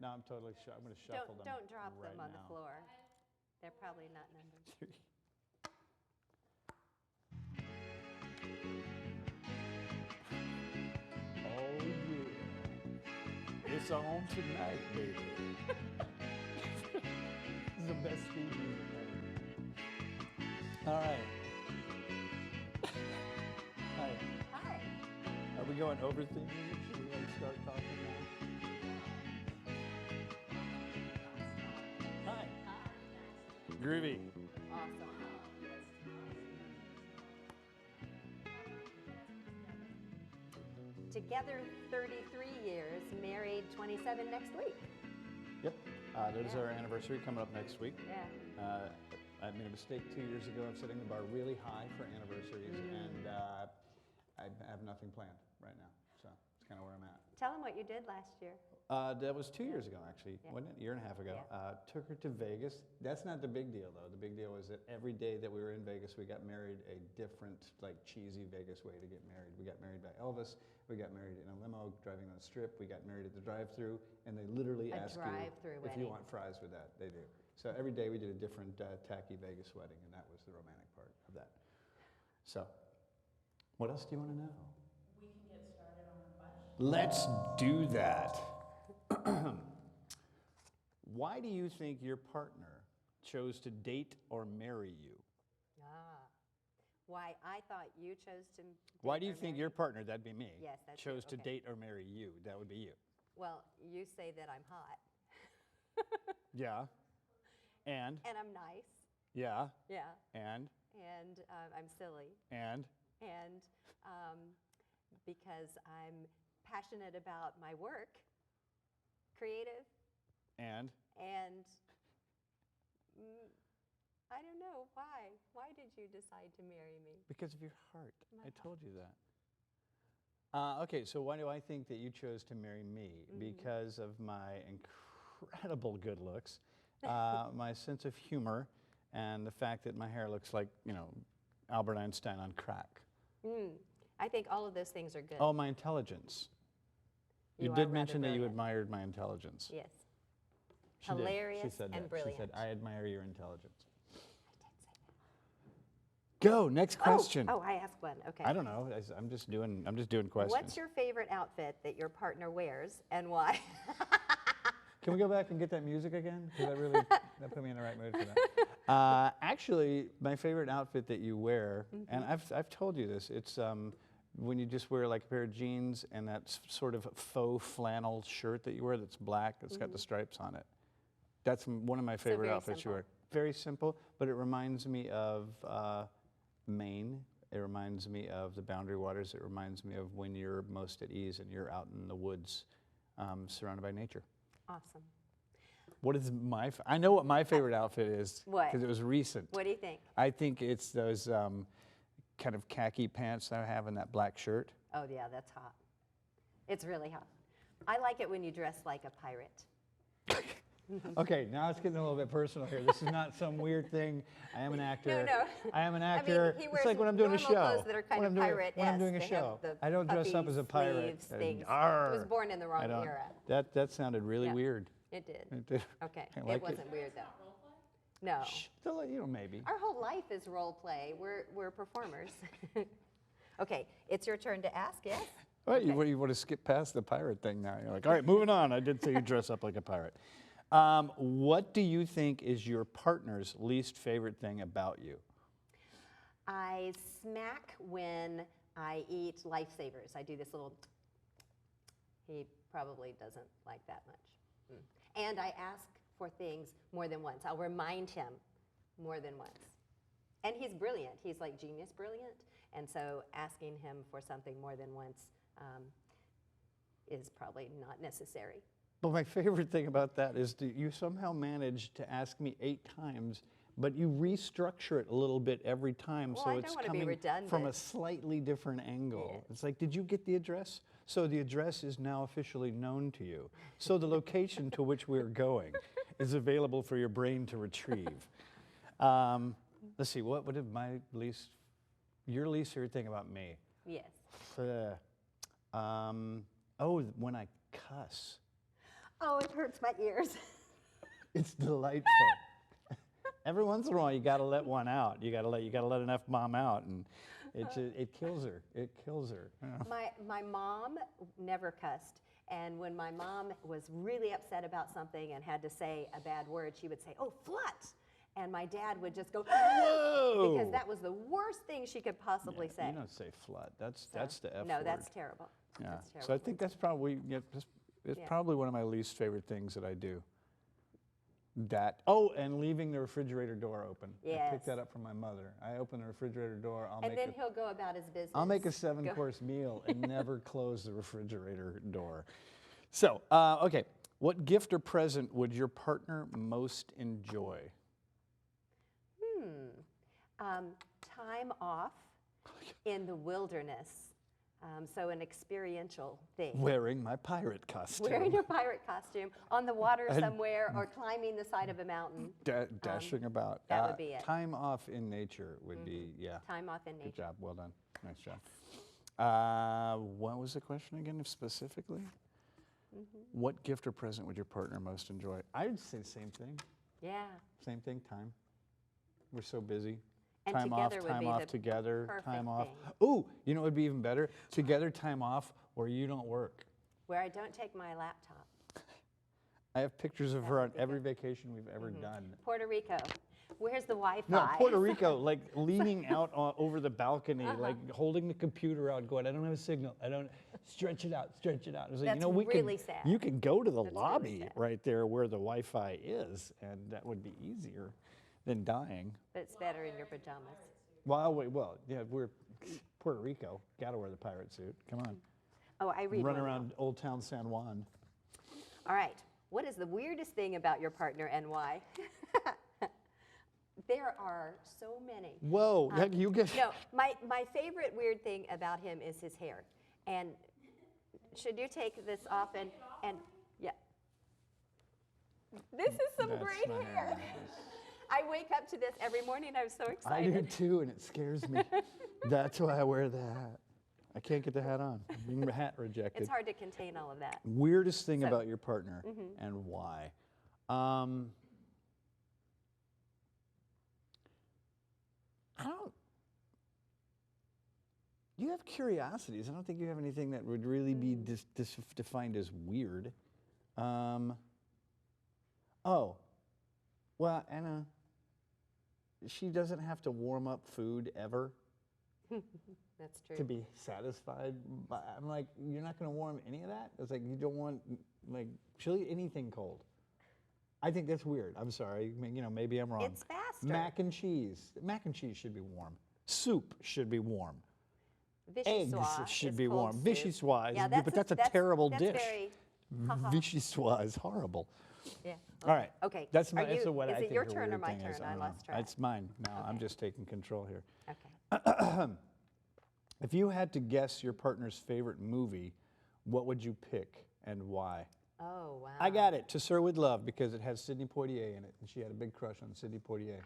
No, I'm totally I'm going to shuffle them. Don't drop right them on the now. floor. They're probably not numbered. Oh, yeah. It's on tonight, baby. This is the best theme music ever. All right. Hi. Hi. Are we going over theme music? Should we like start talking now? Hi. Groovy. Awesome. Together 33 years, married 27 next week. Yep. There's Yeah. our anniversary coming up next week. Yeah. I made a mistake 2 years ago of setting the bar really high for anniversaries, and I have nothing planned right now. So it's kind of where I'm at. Tell them what you did last year. That was 2 years ago, actually, Yeah. wasn't it? A year and a half ago. Yeah. Took her to Vegas. That's not the big deal, though. The big deal was that every day that we were in Vegas, we got married a different, like, cheesy Vegas way to get married. We got married by Elvis. We got married in a limo driving on the strip. We got married at the drive-thru, and they literally ask you if you want fries with that. They do. So every day we did a different tacky Vegas wedding, and that was the romantic part of that. So, what else do you want to know? We can get started on the question. Let's do that. Why do you think your partner chose to date or marry you? Why I thought you chose to. Why do you think your partner, that'd be me, Yes, that's you, chose to okay. date or marry you? That would be you. Well, you say that I'm hot. Yeah. And? And I'm nice. Yeah. Yeah. And? And I'm silly. And? And because I'm passionate about my work, creative, And? and I don't know, why? Why did you decide to marry me? Because of your heart. My I told you that. Okay, so why do I think that you chose to marry me? Because of my incredible good looks, my sense of humor, and the fact that my hair looks like, you know, Albert Einstein on crack. I think all of those things are good. Oh, my intelligence. You are did rather mention that you brilliant. admired my intelligence. Yes. She did. Hilarious She said and that. brilliant. She said, I admire your intelligence. I did say that. Go, next question. Oh, I asked one. Okay. I don't know. I'm just doing questions. What's your favorite outfit that your partner wears and why? Can we go back and get that music again? Because that put me in the right mood for that. Actually, my favorite outfit that you wear, and I've told you this, it's when you just wear like a pair of jeans and that sort of faux flannel shirt that you wear that's black, that's got the stripes on it. That's one of my favorite very outfits you simple. wear. Very simple, but it reminds me of Maine. It reminds me of the Boundary Waters. It reminds me of when you're most at ease and you're out in the woods surrounded by nature. Awesome. What is I know what my favorite outfit is. What? Because it was recent. What do you think? I think it's those kind of khaki pants that I have and that black shirt. Oh, yeah, that's hot. It's really hot. I like it when you dress like a pirate. Okay, now it's getting a little bit personal here. This is not some weird thing. I am an actor. No. I am an I actor. mean, he it's wears like when I'm doing a normal show. clothes that are kind when of I'm doing, pirate-esque. when I'm doing a They have show. the I don't dress up puffy as a pirate. sleeves, things. Arr. It was born in the wrong I don't. era. That sounded really Yeah. weird. It did. It did. Okay. I like It wasn't weird, though. No. Shh, you know, maybe. Our whole life is role play. We're performers. Okay, it's your turn to ask, yes? Well, Okay. you want to skip past the pirate thing now. You're like, all right, moving on. I did say you dress up like a pirate. What do you think is your partner's least favorite thing about you? I smack when I eat lifesavers. I do this little. He probably doesn't like that much. And I ask for things more than once. I'll remind him more than once. And he's brilliant. He's like genius brilliant. And so asking him for something more than once is probably not necessary. But my favorite thing about that is that you somehow manage to ask me 8 times, but you restructure it a little bit every time, Well, so I it's don't want to be coming redundant. from a slightly different angle. Yeah. It's like, did you get the address? So the address is now officially known to you. So the location to which we're going is available for your brain to retrieve. Let's see, what did your least favorite thing about me? Yes. Oh, when I cuss. Oh, it hurts my ears. It's delightful. Every once in a while, you got to let one out. You got to let an F-bomb out, and it kills her. It kills her. Yeah. My mom never cussed, and when my mom was really upset about something and had to say a bad word, she would say, "Oh, flut," and my dad would just go, Whoa! because that was the worst thing she could possibly say. You don't say flut. That's the F No, word. that's terrible. Yeah. That's terrible. So I think that's probably it's Yeah. probably one of my least favorite things that I do. And leaving the refrigerator door open. I picked Yes. that up from my mother. I open the refrigerator door. And then he'll go about his business. I'll make a 7-course meal and never close the refrigerator door. So, okay, what gift or present would your partner most enjoy? Time off in the wilderness. So an experiential thing. Wearing my pirate costume. Wearing a pirate costume on the water somewhere or climbing the side of a mountain. Dashing about. That would be it. Time off in nature would be, yeah. Time off in Good nature. job, well done. Nice job. What was the question again specifically? What gift or present would your partner most enjoy? I would say the same thing. Yeah. Same thing, time. We're so busy. And Time off, together would time be off the together, perfect time off. thing. Ooh, you know what would be even better? Together, time off, where you don't work. Where I don't take my laptop. I have pictures of That her would on be every good. vacation we've ever done. Puerto Rico. Where's the Wi-Fi? No, Puerto Rico, like leaning out over the balcony, like holding the computer out, going, I don't have a signal. I don't, stretch it out, stretch it out. It was like, That's you know, we really can, sad. you can go to the That's really lobby sad. right there where the Wi-Fi is, and that would be easier than dying. But it's better in your pajamas. Well, yeah, we're Puerto Rico. Got to wear the pirate suit. Come on. Oh, I read Run one now. around Old Town San Juan. All right. What is the weirdest thing about your partner and why? There are so many. Whoa, you get. No, my favorite weird thing about him is his hair. And should you take this off and yeah. This is some That's great my hair. I wake up to this every morning. I'm so I excited. do too, and it scares me. That's why I wear the hat. I can't get the hat on. Hat rejected. It's hard to contain all of that. Weirdest thing So- about your partner and why? I don't. You have curiosities. I don't think you have anything that would really be defined as weird. Oh, well, Anna, she doesn't have to warm up food ever That's true. to be satisfied. But I'm like, you're not going to warm any of that? It's like you don't want, like, she'll eat anything cold. I think that's weird. I'm sorry. You know, maybe I'm wrong. It's faster. Mac and cheese. Mac and cheese should be warm. Soup should be warm. Vichyssoise Eggs should is be cold warm. soup. Vichyssoise, Yeah, but that's a terrible that's dish. Very, haha. Vichyssoise is horrible. Yeah. All right. Okay. That's Are you- what I is think it your the turn or weird my thing is. turn? I I don't know. lost track. It's mine. No, I'm Okay. just taking control here. Okay. If you had to guess your partner's favorite movie, what would you pick and why? Oh, wow. I got it. To Sir With Love, because it has Sidney Poitier in it, and she had a big crush on Sidney Poitier.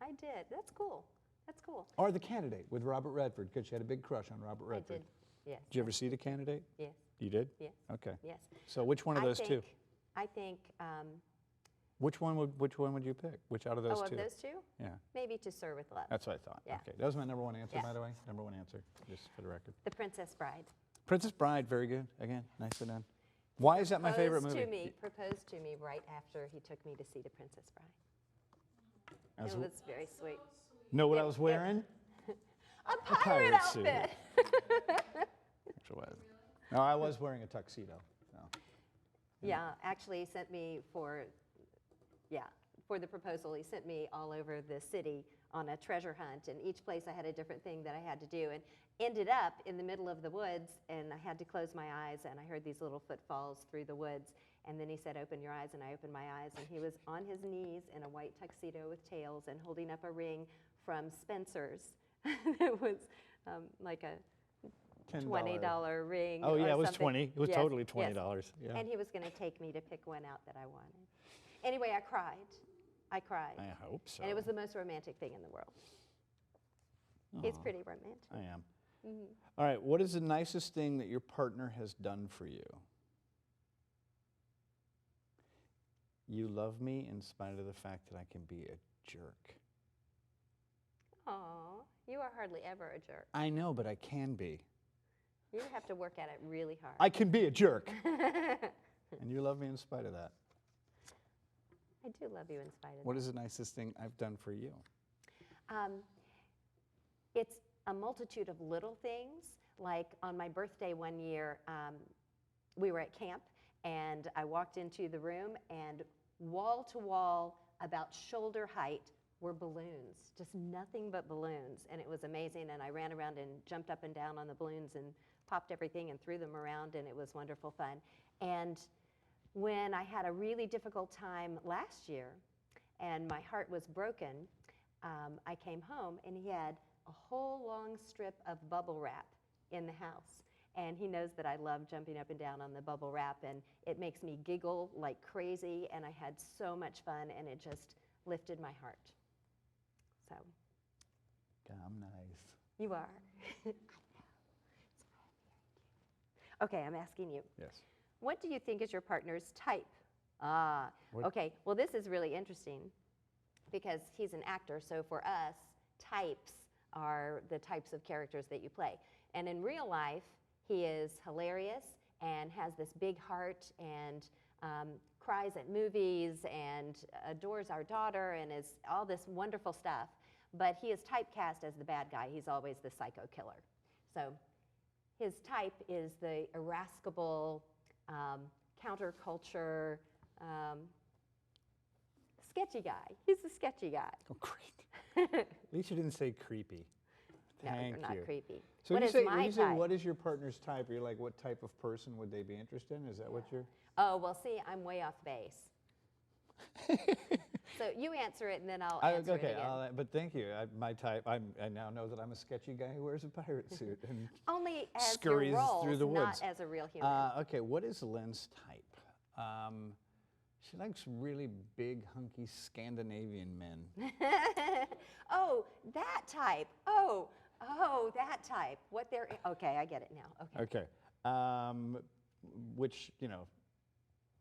I did. That's cool. That's cool. Or The Candidate with Robert Redford, because she had a big crush on Robert I Redford. did. Yes. Did you ever see The Candidate? Yes. You did? Yes. Okay. Yes. So which one of those two? I think. Which one would you pick? Which out of those Oh, two? of those two? Yeah. Maybe To Sir With Love. That's what I thought. Yeah. Okay. That was my number one answer, Yeah. by the way. Number one answer, just for the record. The Princess Bride. Princess Bride, very good. Again, nicely done. Why is that my favorite movie? Proposed to me right after he took me to see The Princess Bride. As It w- was very sweet. Know what I it- was it- wearing? A pirate pirate suit. outfit. Actually was. No, I was wearing a tuxedo. So. Yeah, actually he sent me for the proposal, he sent me all over the city on a treasure hunt, and each place I had a different thing that I had to do, and ended up in the middle of the woods, and I had to close my eyes, and I heard these little footfalls through the woods, and then he said, open your eyes, and I opened my eyes, and he was on his knees in a white tuxedo with tails and holding up a ring from Spencer's. It was like a $20 ring. Oh, or yeah, it was something. 20. It was Yes, totally yes. $20. Yeah. And he was going to take me to pick one out that I wanted. Anyway, I cried. I cried. I hope so. And it was the most romantic thing in the world. He's Aw, pretty romantic. I am. Mhm. All right, what is the nicest thing that your partner has done for you? you love me in spite of the fact that I can be a jerk. Aw, you are hardly ever a jerk. I know, but I can be. You have to work at it really hard. I can be a jerk. And you love me in spite of that. I do love you in spite of What that. is the nicest thing I've done for you? It's a multitude of little things. Like on my birthday one year, we were at camp, and I walked into the room, and wall to wall, about shoulder height, were balloons, just nothing but balloons. And it was amazing, and I ran around and jumped up and down on the balloons and popped everything and threw them around, and it was wonderful fun. And when I had a really difficult time last year, and my heart was broken, I came home, and he had a whole long strip of bubble wrap in the house. And he knows that I love jumping up and down on the bubble wrap, and it makes me giggle like crazy, and I had so much fun, and it just lifted my heart. So. I'm nice. You are. I know. Okay, I'm asking you. Yes. What do you think is your partner's type? What- Okay. Well, this is really interesting because he's an actor, so for us, types are the types of characters that you play. And in real life, he is hilarious and has this big heart and cries at movies and adores our daughter and is all this wonderful stuff. But he is typecast as the bad guy. He's always the psycho killer. So his type is the irascible, counterculture, sketchy guy. He's the sketchy guy. Oh, great. At least you didn't say creepy. No, Thank you're not you. creepy. So What when is you my say type? what is your partner's type, you're like, what type of person would they be interested in? Is that what you're? Oh, well, see, I'm way off base. So you answer it, and then I'll answer it again. But thank you. My type. I now know that I'm a sketchy guy who wears a pirate suit and Only as scurries your roles, through the not woods. as a real human. Okay, what is Lynn's type? She likes really big, hunky Scandinavian men. Oh, that type. Oh, that type. What they're okay. I get it now. Okay. Okay. Which,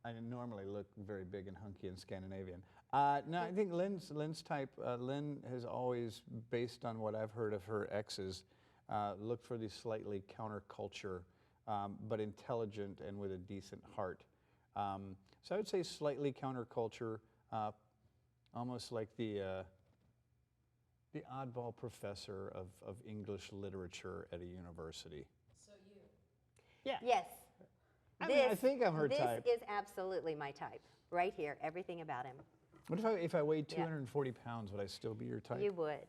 I normally look very big and hunky and Scandinavian. No, I think Lynn's type, Lynn has always, based on what I've heard of her exes, looked for the slightly counterculture, but intelligent and with a decent heart. So I would say slightly counterculture, almost like the oddball professor of English literature at a university. So you. Yeah. Yes. I mean, I think I'm her type. This is absolutely my type. Right here, everything about him. What if I weighed Yeah. 240 pounds, would I still be your type? You would.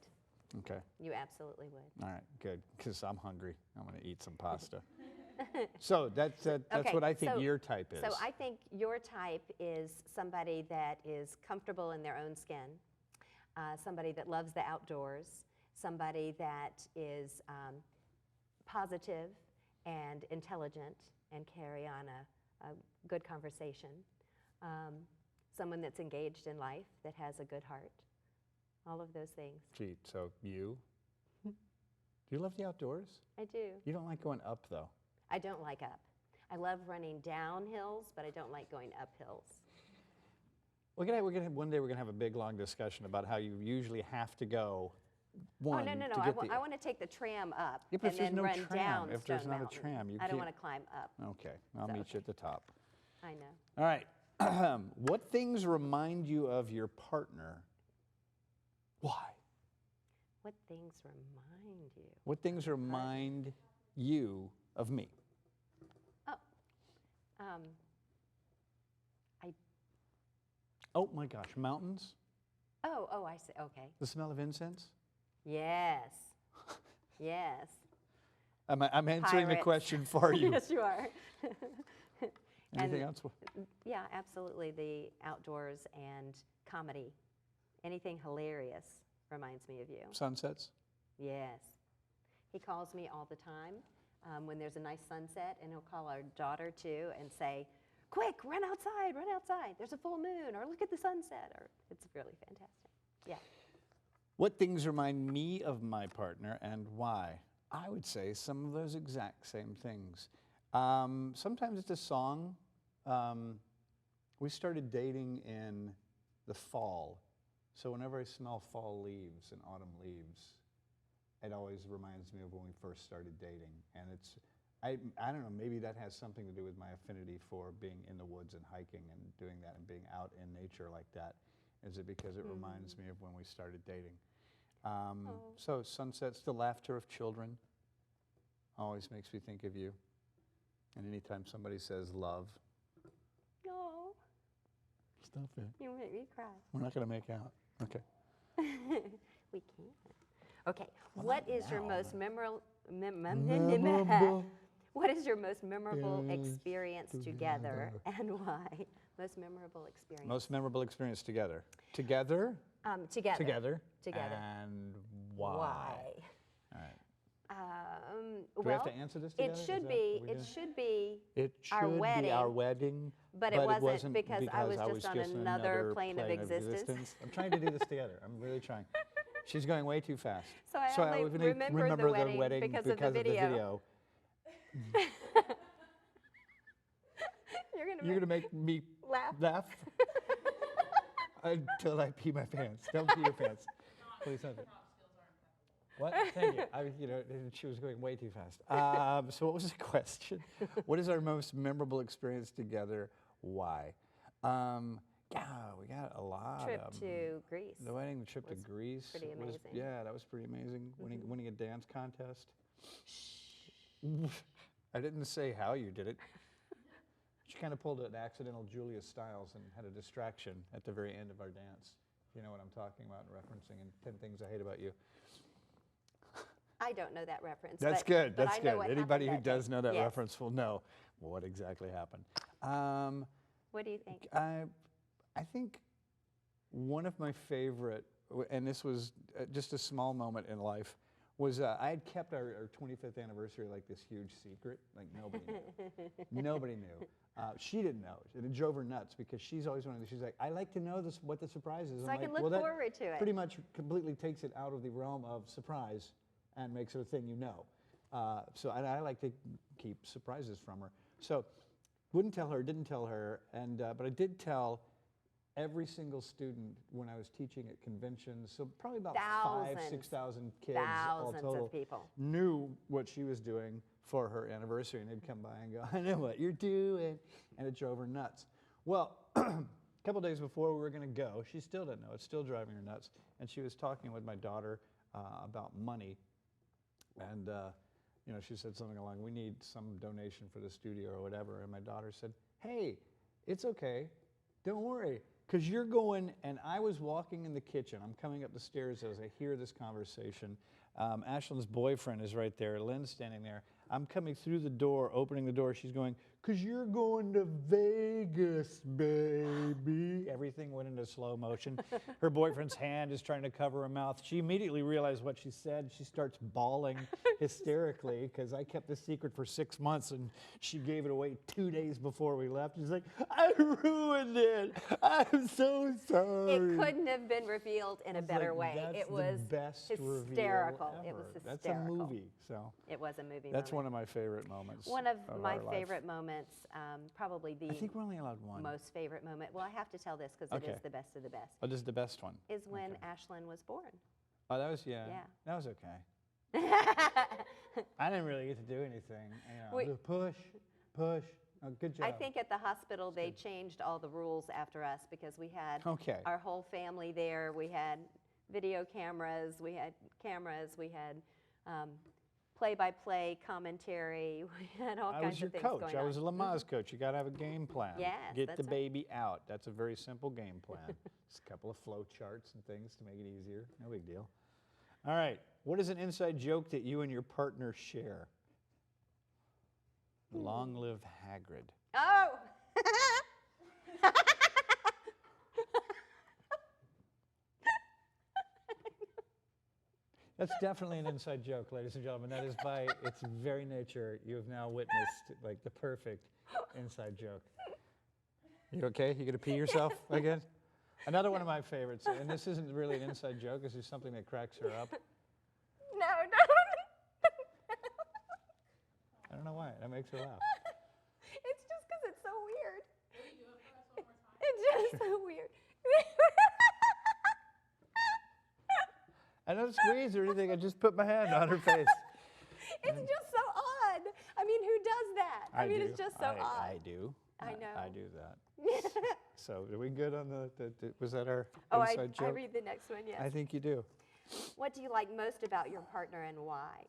Okay. You absolutely would. All right, good, because I'm hungry. I'm going to eat some pasta. So that's Okay, what I think so- your type is. So I think your type is somebody that is comfortable in their own skin, somebody that loves the outdoors, somebody that is positive and intelligent and carry on a good conversation, someone that's engaged in life, that has a good heart, all of those things. Gee, so you? Do you love the outdoors? I do. You don't like going up, though. I don't like up. I love running down hills, but I don't like going up hills. One day we're gonna have a big long discussion about how you usually have to go. No. To I get want to take the tram up Yeah, but and if there's then no run tram, down if Stone there's not a Mountain. tram, you I don't can't- want to climb up. Okay, I'll So, meet you at the top. I know. All right. What things remind you of your partner? Why? What things remind you? What things remind you of me? Oh my gosh, mountains? Oh, I see. Okay. The smell of incense? Yes. Yes. I'm answering the Pirates. question for you. Yes, you are. Anything and- else? Yeah, absolutely. The outdoors and comedy. Anything hilarious reminds me of you. Sunsets? Yes. He calls me all the time when there's a nice sunset, and he'll call our daughter too and say, "Quick, run outside, run outside. There's a full moon," or "Look at the sunset," or it's really fantastic. Yeah. What things remind me of my partner and why? I would say some of those exact same things. Sometimes it's a song. We started dating in the fall. So whenever I smell fall leaves and autumn leaves, it always reminds me of when we first started dating. And it's, I don't know, maybe that has something to do with my affinity for being in the woods and hiking and doing that and being out in nature like that. Is it because it reminds me of when we started dating? So sunsets, the laughter of children always makes me think of you. And anytime somebody says love, No, stop it. you make me cry. We're not going to make out. Okay. We can't. Okay, Well, what not is your now, most but- memorable? Memorable What is your most memorable Yes, experience together, and why? Most memorable experience. Most memorable experience together. Together? Together. Together. Together. And why? All right. Do we well, have to answer this together? it Is should that be. what we It do? should be. It our should wedding, be our wedding. but it wasn't because I was just on another plane of existence. I'm trying to do this together. I'm really trying. She's going way too fast. So I only remember the wedding because of the video. You're gonna make me laugh. until I pee my pants. Don't pee your pants. Please don't. What? Thank you. She was going way too fast. So what was the question? What is our most memorable experience together? Why? Yeah, we got a lot. Trip to Greece. The wedding, the trip to was Greece. pretty it was- amazing. yeah, that was pretty amazing. Winning a dance contest. I didn't say how you did it. She kind of pulled an accidental Julia Stiles and had a distraction at the very end of our dance. You know what I'm talking about and referencing in 10 Things I Hate About You. I don't know that reference. That's but, good. but That's I know good. what Anybody who happened that does day. know that Yes. reference will know what exactly happened. What do you think? I think one of my favorite, and this was just a small moment in life, was I had kept our 25th anniversary like this huge secret. Like nobody knew. Nobody knew. She didn't know. And it drove her nuts because she's always one of these, she's like, I like to know this, what the surprise is. So I'm I can like, look well, that forward to it. pretty much completely takes it out of the realm of surprise and makes it a thing you know. So I like to keep surprises from her. So wouldn't tell her, didn't tell her, and but I did tell every single student when I was teaching at conventions, so probably about 5,000, 6,000 kids all Thousands total of people. knew what she was doing for her anniversary, and they'd come by and go, I know what you're doing, and it drove her nuts. Well, a couple days before we were going to go, she still didn't know. It's still driving her nuts, and she was talking with my daughter about money, and she said something along, we need some donation for the studio or whatever, and my daughter said, hey, it's okay, don't worry, because you're going, and I was walking in the kitchen. I'm coming up the stairs as I hear this conversation. Ashlyn's boyfriend is right there. Lynn's standing there. I'm coming through the door, opening the door. She's going, because you're going to Vegas, baby. Everything went into slow motion. Her boyfriend's hand is trying to cover her mouth. She immediately realized what she said. She starts bawling hysterically because I kept this secret for 6 months and she gave it away 2 days before we left. She's like, I ruined it. I'm so sorry. It couldn't have been revealed in a better way. That's It was the best hysterical. reveal It was ever. hysterical. That's a movie, so. It was a movie That's moment. one of my favorite moments. One of my our life. favorite moments, probably the I think we're only allowed one. most favorite moment. Well, I have to tell this because it Okay. is the best of the best. Oh, this is the best one. Is when Okay. Ashlyn was born. Oh, that was, yeah. Yeah. That was okay. I didn't really get to do anything. Push. Oh, good job. I think at the hospital they changed all the rules after us because we had Okay. our whole family there. We had video cameras, we had play-by-play commentary, we had all I kinds was your of things coach. going I on. was a Lamaze coach. You got to have a game plan. Yes, Get that's the right. baby out. That's a very simple game plan. Just a couple of flow charts and things to make it easier. No big deal. All right. What is an inside joke that you and your partner share? Long live Hagrid. Oh! That's definitely an inside joke, ladies and gentlemen. That is by its very nature. You have now witnessed like the perfect inside joke. You okay? You gonna pee yourself again? Another one of my favorites, and this isn't really an inside joke. This is something that cracks her up. No. I don't know why. That makes her laugh. It's just because it's so weird. Will you do it for us one more time? is so weird. I don't squeeze or anything. I just put my hand on her face. It's just so odd. I mean, who does that? I mean, it's just so odd. I do. I know. I do that. So, are we good on the was that our Oh, inside joke? I read the next one, yes. I think you do. What do you like most about your partner and why?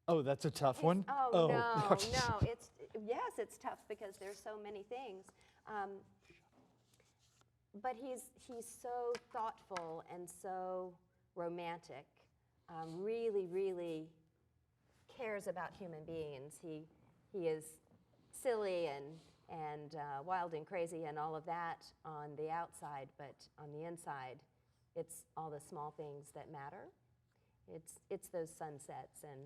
Oh, that's a tough one? Oh, no. It's tough because there's so many things. But he's so thoughtful and so romantic. Really, really cares about human beings. He is silly and wild and crazy and all of that on the outside, but on the inside, it's all the small things that matter. It's those sunsets and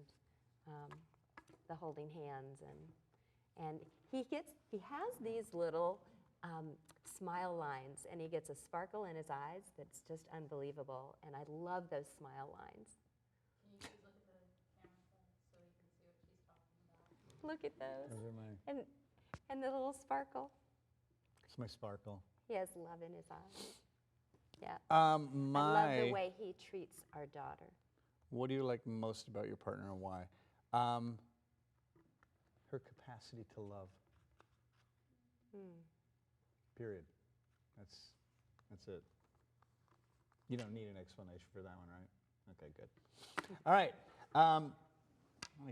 the holding hands and he has these little smile lines, and he gets a sparkle in his eyes that's just unbelievable, and I love those smile lines. Can you please look at the camera so you can see what she's talking about? Look at those. Those are my, And the little sparkle. it's my sparkle. He has love in his eyes. Yeah. I My, love the way he treats our daughter. what do you like most about your partner and why? Her capacity to love. Period. That's it. You don't need an explanation for that one, right? Okay, good. All right. I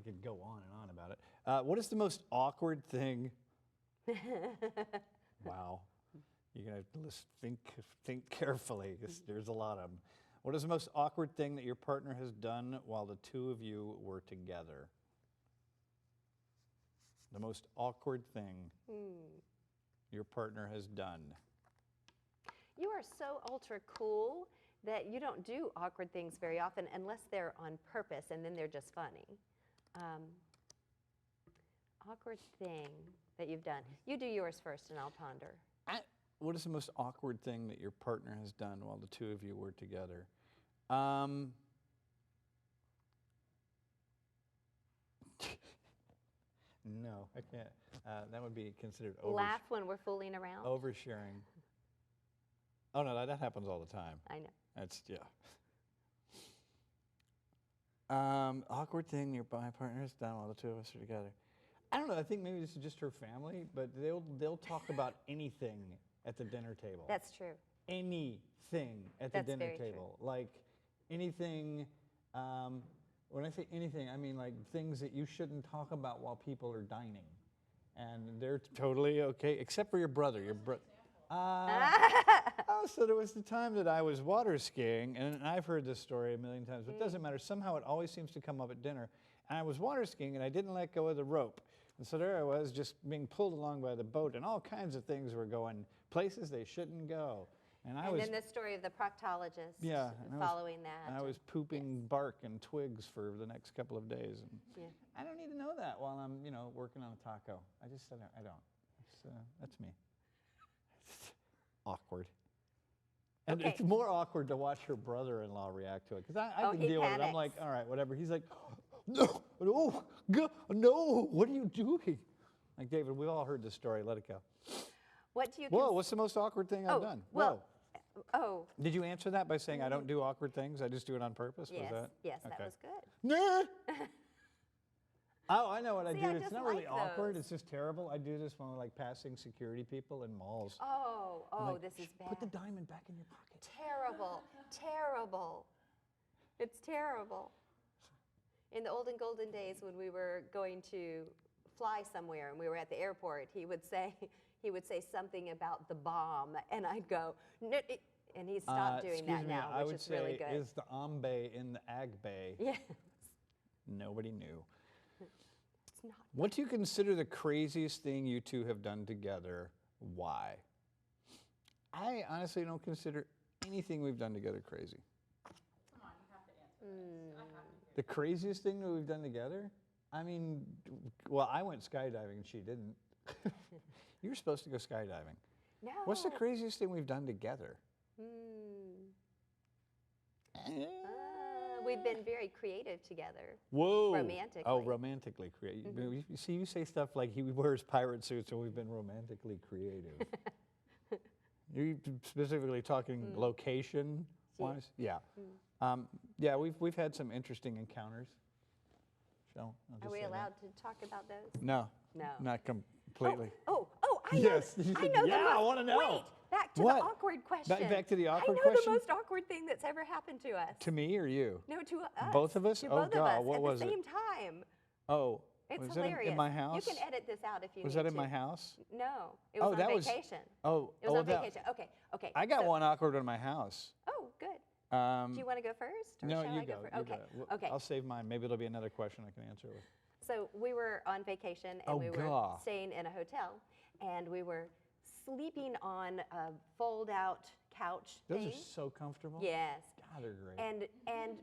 could go on and on about it. What is the most awkward thing? Wow. You're going to have to think carefully, 'cause there's a lot of them. What is the most awkward thing that your partner has done while the two of you were together? The most awkward thing your partner has done. You are so ultra cool that you don't do awkward things very often unless they're on purpose, and then they're just funny. Awkward thing that you've done. You do yours first, and I'll ponder. What is the most awkward thing that your partner has done while the two of you were together? No, I can't. That would be considered Laugh when we're fooling around. oversharing. Oh no, that happens all the time. I know. That's yeah. Awkward thing my partner has done while the two of us are together. I don't know. I think maybe this is just her family, but they'll talk about anything at the dinner table. That's true. Anything at the That's dinner very true. table, like anything. When I say anything, I mean like things that you shouldn't talk about while people are dining, and they're totally okay, except for your brother. Your brother. Oh, so there was the time that I was water skiing, and I've heard this story a million times, but it doesn't matter. Somehow it always seems to come up at dinner. And I was water skiing, and I didn't let go of the rope. And so there I was, just being pulled along by the boat, and all kinds of things were going places they shouldn't go. And then the story of the proctologist yeah, following that. And I was pooping bark and twigs for the next couple of days. And Yeah. I don't need to know that while I'm, working on a taco. I don't. That's me. It's awkward. And Okay. it's more awkward to watch her brother-in-law react to it, because I Oh, can he deal with it. I'm panics. like, all right, whatever. He's like, no, no, what are you doing? Like, David, we've all heard this story. Let it go. What do you Whoa, what's the most awkward thing I've done? Well, oh, Did you answer that by saying I don't do awkward things? I just do it on purpose? yes, Was that? yes, that Okay. was good. Nah. Oh, I know what I See, do. I It's just not really like awkward. those. It's just terrible. I do this when we're like passing security people in malls. Oh, I'm like, this is "Shh, bad. Put the diamond back in your pocket. Terrible, terrible. It's terrible. In the olden golden days when we were going to fly somewhere and we were at the airport, he would say something about the bomb, and I'd go, no, and he stopped doing that now, I which would is really say, good. is the Ambe in the Ag Bay? Yes, Nobody knew. it's not. What do you consider the craziest thing you two have done together? Why? I honestly don't consider anything we've done together crazy. Come on, you have to answer this. I have to hear The craziest thing that we've done together? I mean, well, I went skydiving and she didn't. You were supposed to go skydiving. No. What's the craziest thing we've done together? we've been very creative together. Whoa. Romantically. Oh, romantically creative. You see, you say stuff like he wears pirate suits and we've been romantically creative. You're specifically talking location wise? Yeah. Yeah, we've had some interesting encounters. So, I'll Are just we say that. allowed to talk about those? No. No. Not completely. I Yes, know. you I should- know the yeah, most, I wanna know. Wait, back to What? the awkward question. Back to the awkward I know question? the most awkward thing that's ever happened to us. To me or you? No, to us. Both of us? To Oh, both God, of us what at was the it? same time. Oh. It's was hilarious. that in my house? You can edit this out if you Was need that in to. my house? No, it Oh, was that on was- vacation. Oh, It was on that- vacation. Okay. I got so- one awkward in my house. Oh, good. Do you want to go first? Or No, shall you I go. first? You Okay. go. Okay. I'll save mine. Maybe it'll be another question I can answer with. So we were on vacation and Oh, we were God. staying in a hotel and we were sleeping on a fold-out couch Those thing. are so comfortable. Yes. God, they're great. And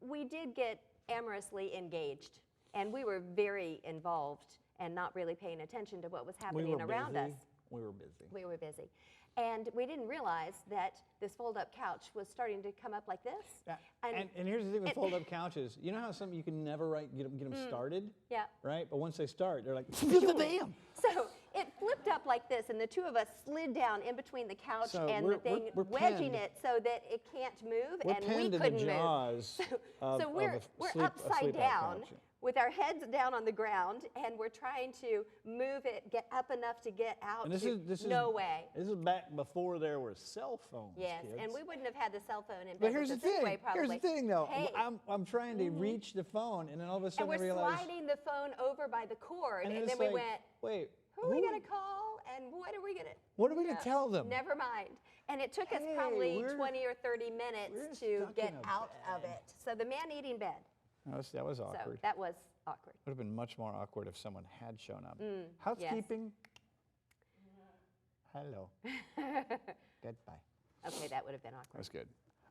we did get amorously engaged, and we were very involved and not really paying attention to what was we happening were around busy. us. We were busy. We were busy. And we didn't realize that this fold-up couch was starting to come up like this. Yeah, And and here's the thing with it- fold-up couches. You know how some you can never get them started, Yeah. right? But once they start, they're like, Boom. bam. So it flipped up like this, and the two of us slid down in between the couch So and we're- the thing, we're wedging pinned. it so that it can't move, We're and we pinned in couldn't the move. jaws of So we're a upside sleep-out down couch. with our heads down on the ground, and we're trying to move it, get up enough to get out. And this to, is no way. This is back before there were cell phones. Yes, kids. and we wouldn't have had the cell phone in But bed here's the with us thing. anyway, probably. Here's the thing, though. Hey, I'm trying to reach the phone, and then all of a and sudden we're I realize. sliding the phone over by the cord, and it's then we like, went, wait, who are we going to call, and what are we going to? What are we gonna tell them? Never mind. And it took us Hey, probably we're- 20 or 30 we're minutes to stuck get in a out of bed. it. So the man-eating bed. That was So awkward. that was awkward. Would have been much more awkward if someone had shown up. yes. Housekeeping. Hello. Goodbye. Okay, that would have been That awkward. was good.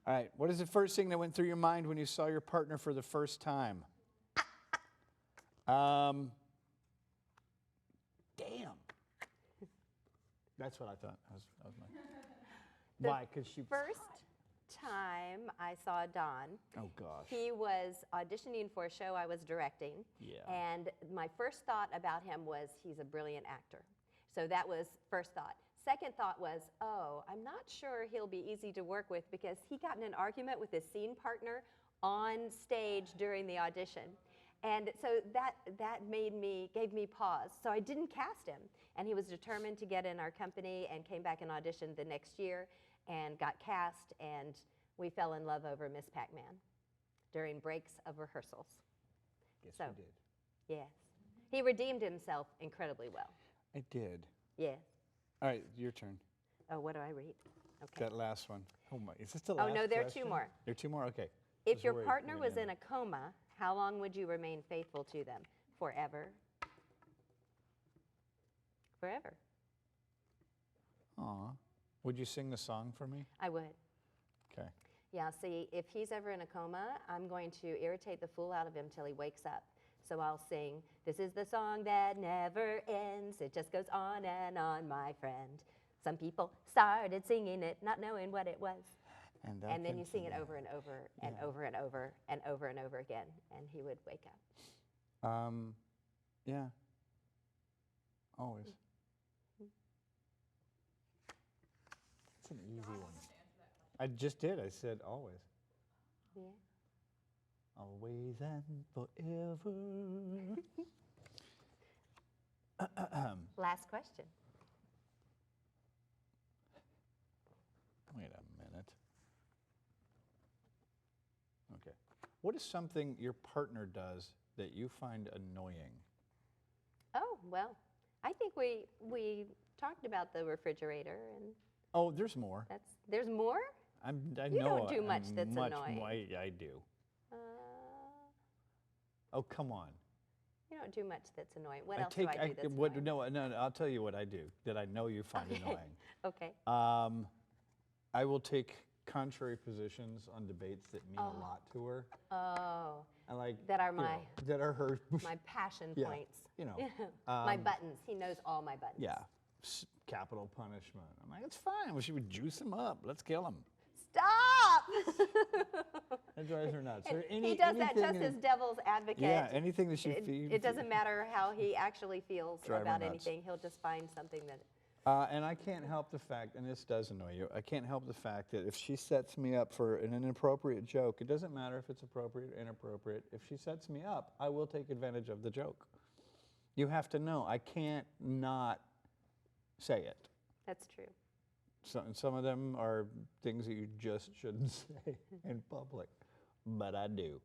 All right. What is the first thing that went through your mind when you saw your partner for the first time? Damn. That's what I thought. That was my. The Why? Because she. First time I saw Don, Oh gosh. he was auditioning for a show I was directing. Yeah. And my first thought about him was he's a brilliant actor. So that was first thought. Second thought was, oh, I'm not sure he'll be easy to work with because he got in an argument with his scene partner on stage during the audition. And so that gave me pause. So I didn't cast him. And he was determined to get in our company and came back and auditioned the next year and got cast, and we fell in love over Miss Pac-Man during breaks of rehearsals. Yes, So. we did. Yes. He redeemed himself incredibly well. I did. Yes. All right, your turn. Oh, what do I read? Okay. That last one. Oh my, is this the Oh, last no, there are question? two more. There are two more? Okay. If Was your worried partner we was didn't. in a coma, how long would you remain faithful to them? Forever? Forever. Aw. Would you sing the song for me? I would. Okay. Yeah, see, if he's ever in a coma, I'm going to irritate the fool out of him till he wakes up. So I'll sing, this is the song that never ends. It just goes on and on, my friend. Some people started singing it, not knowing what it was. And then you sing it over and over and Yeah. over and over and over and over again, and he would wake up. Yeah. Always. It's an easy one. I just did. I said always. Yeah. Always and forever. Last question. Wait a minute. Okay. What is something your partner does that you find annoying? Oh, well, I think we talked about the refrigerator, and Oh, there's more. there's more? I You know don't do I'm much that's much annoying. more- I do. Uh, Oh, come on. you don't do much that's annoying. What else do I do that's what, annoying? no, I'll tell you what I do that I know you find Okay. annoying. Okay. I will take contrary positions on debates that mean a lot to her. Oh, I like that are you know, my that are her. my passion Yeah, points. you know, My buttons. He knows all my buttons. yeah, capital punishment. I'm like, it's fine. We should juice him up. Let's kill him. Stop! That drives her nuts. And Or he does that just anything as devil's advocate. Yeah, anything that she It doesn't matter how he actually feels Drive her about nuts. anything. He'll just find something that. And I can't help the fact, and this does annoy you, I can't help the fact that if she sets me up for an inappropriate joke, it doesn't matter if it's appropriate or inappropriate. If she sets me up, I will take advantage of the joke. You have to know, I can't not say it. That's true. Some of them are things that you just shouldn't say in public, but I do.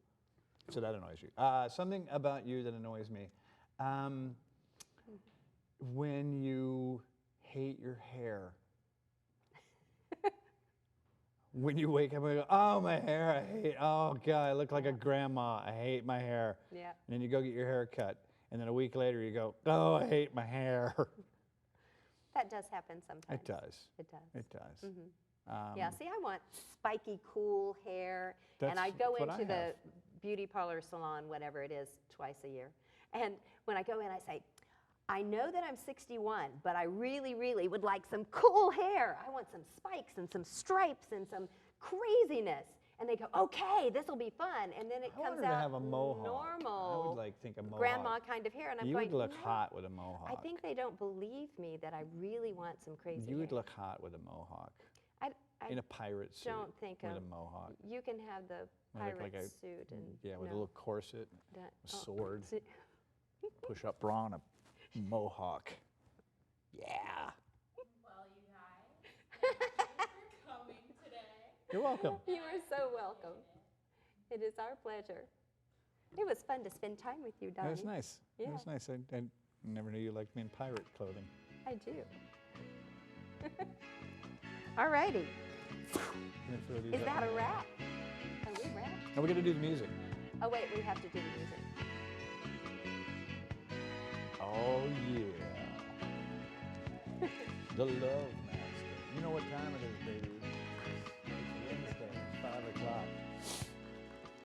So that annoys you. Something about you that annoys me. When you hate your hair. When you wake up and go, oh, my hair, I hate, oh, God, I look like a grandma. I hate my hair. Yeah. And then you go get your hair cut. And then a week later you go, oh, I hate my hair. That does happen sometimes. It does. It does. It does. Yeah, see, I want spiky, cool hair. And I That's go what I into the have. beauty parlor salon, whatever it is, twice a year. And when I go in, I say, I know that I'm 61, but I really, really would like some cool hair. I want some spikes and some stripes and some craziness. And they go, okay, this will be fun. And then it I comes want her to out have a mohawk. normal, I would like think a mohawk. grandma kind of hair. And I'm You going, would look "No, hot with a mohawk. I think they don't believe me that I really want some crazy You would hair. look hot with a mohawk. I In a pirate suit don't think with of, a mohawk. you can have the I look pirate like a- suit and Yeah, with a no, little corset, that- a sword, see- push-up bra, and a mohawk. Yeah. Well, you guys, thank you for coming today. You're welcome. You are so welcome. It is our pleasure. It was fun to spend time with you, Donnie. That was nice. It Yeah. was nice. I never knew you liked me in pirate clothing. I do. All righty. Gonna throw these Is up that in a there. wrap? Are we wrapped? Now we're gonna do the music. Oh, wait, we have to do the music. Oh yeah. The Love Master. You know what time it is, baby.